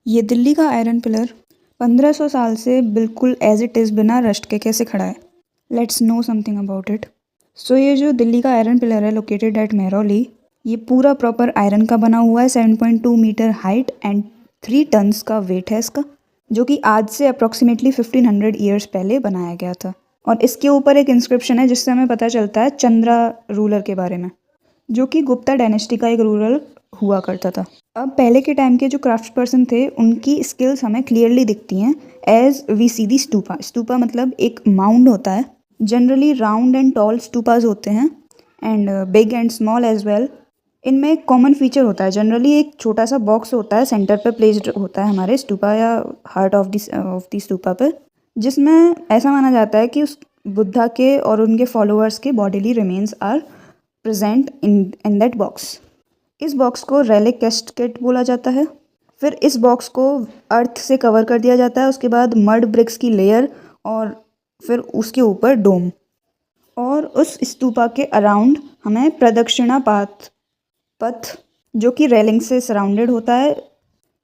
ये दिल्ली का iron pillar 1500 साल से बिल्कुल एज इट इज़ बिना रस्ट के कैसे खड़ा है। Let's know something about it. So ये जो दिल्ली का आयरन पिलर है लोकेटेड एट मेहरौली, ये पूरा प्रॉपर आयरन का बना हुआ है। 7.2 मीटर हाइट एंड 3 टन्स का वेट है इसका, जो कि आज से अप्रॉक्सीमेटली 1500 ईयर्स पहले बनाया गया था। और इसके ऊपर एक इंस्क्रिप्शन है जिससे हमें पता चलता है चंद्रा रूलर के बारे में, जो कि गुप्ता डायनेस्टी का एक रूलर हुआ करता था। अब पहले के टाइम के जो क्राफ्ट पर्सन थे उनकी स्किल्स हमें क्लियरली दिखती हैं as we see the stupa. Stupa मतलब एक माउंड होता है। Generally round and tall stupas होते हैं and big and small as well. इनमें एक कॉमन फीचर होता है, जनरली एक छोटा सा बॉक्स होता है सेंटर पे प्लेस्ड होता है हमारे स्तूपा या हार्ट ऑफ दी स्तूपा पे, जिसमें ऐसा माना जाता है कि उस बुद्धा के और उनके फॉलोअर्स के bodily remains are present in that box. इस बॉक्स को रेलिक कैस्केट बोला जाता है। फिर इस बॉक्स को अर्थ से कवर कर दिया जाता है, उसके बाद मड ब्रिक्स की लेयर और फिर उसके ऊपर डोम। और उस स्तूपा के अराउंड हमें प्रदक्षिणा पथ जो कि रेलिंग से सराउंडेड होता है।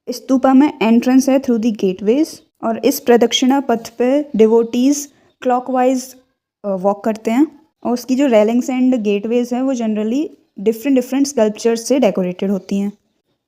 स्तूपा में एंट्रेंस है थ्रू द गेटवेज, और इस प्रदक्षिणा पथ पे डिवोटीज क्लॉकवाइज वॉक करते हैं। और उसकी जो रेलिंग्स एंड गेटवेज हैं वो जनरली डिफरेंट स्कल्पचर्स से डेकोरेटेड होती हैं।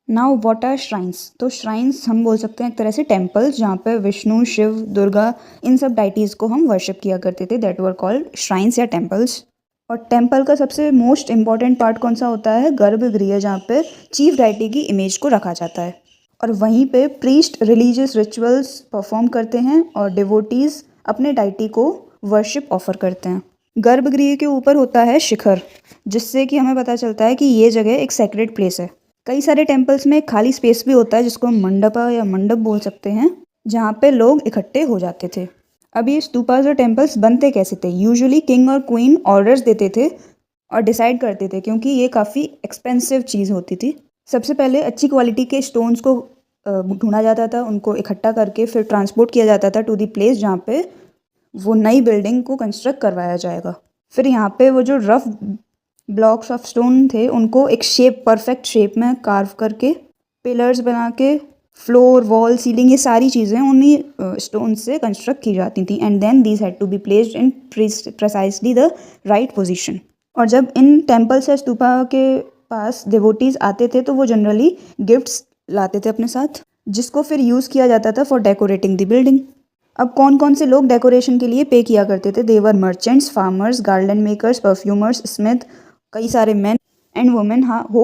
Now what are shrines? तो श्राइन्स हम बोल सकते हैं एक तरह से टेम्पल्स, जहाँ पे विष्णु, शिव, दुर्गा, इन सब डाइटीज़ को हम वर्शिप किया करते थे। दैट वर कॉल्ड श्राइन्स या टेम्पल्स। और टेम्पल का सबसे मोस्ट इम्पॉर्टेंट पार्ट कौन सा होता है? गर्भगृह, जहाँ पे चीफ डाइटी की इमेज को रखा जाता है और वहीं पे प्रीस्ट रिलीजियस रिचुअल्स परफॉर्म करते हैं और डिवोटीज़ अपने डाइटी को वर्शिप ऑफर करते हैं। गर्भगृह के ऊपर होता है शिखर, जिससे कि हमें पता चलता है कि ये जगह एक सेक्रेड प्लेस है। कई सारे टेम्पल्स में खाली स्पेस भी होता है जिसको हम मंडपा या मंडप बोल सकते हैं, जहाँ पे लोग इकट्ठे हो जाते थे। अब ये स्तूपास और टेम्पल्स बनते कैसे थे? यूजुअली किंग और क्वीन ऑर्डर्स देते थे और डिसाइड करते थे, क्योंकि ये काफ़ी एक्सपेंसिव चीज़ होती थी। सबसे पहले अच्छी क्वालिटी के स्टोन्स को ढूंढा जाता था, उनको इकट्ठा करके फिर ट्रांसपोर्ट किया जाता था टू द प्लेस जहाँ पे वो नई बिल्डिंग को कंस्ट्रक्ट करवाया जाएगा। फिर यहाँ पे वो जो रफ ब्लॉक्स ऑफ स्टोन थे उनको एक परफेक्ट शेप में कार्व करके पिलर्स बना के फ्लोर, वॉल, सीलिंग, ये सारी चीज़ें उन्हीं स्टोन से कंस्ट्रक्ट की जाती थी। And then these had to be placed in precisely the right position. और जब इन टेम्पल्स या स्तूपा के पास डिवोटीज आते थे तो वो जनरली गिफ्ट्स लाते थे अपने साथ, जिसको फिर यूज़ किया जाता था फॉर डेकोरेटिंग द बिल्डिंग। अब कौन कौन से लोग डेकोरेशन के लिए पे किया करते थे? देवर merchants, farmers, garden makers, perfumers, smith, कई सारे मेन एंड वुमेन हो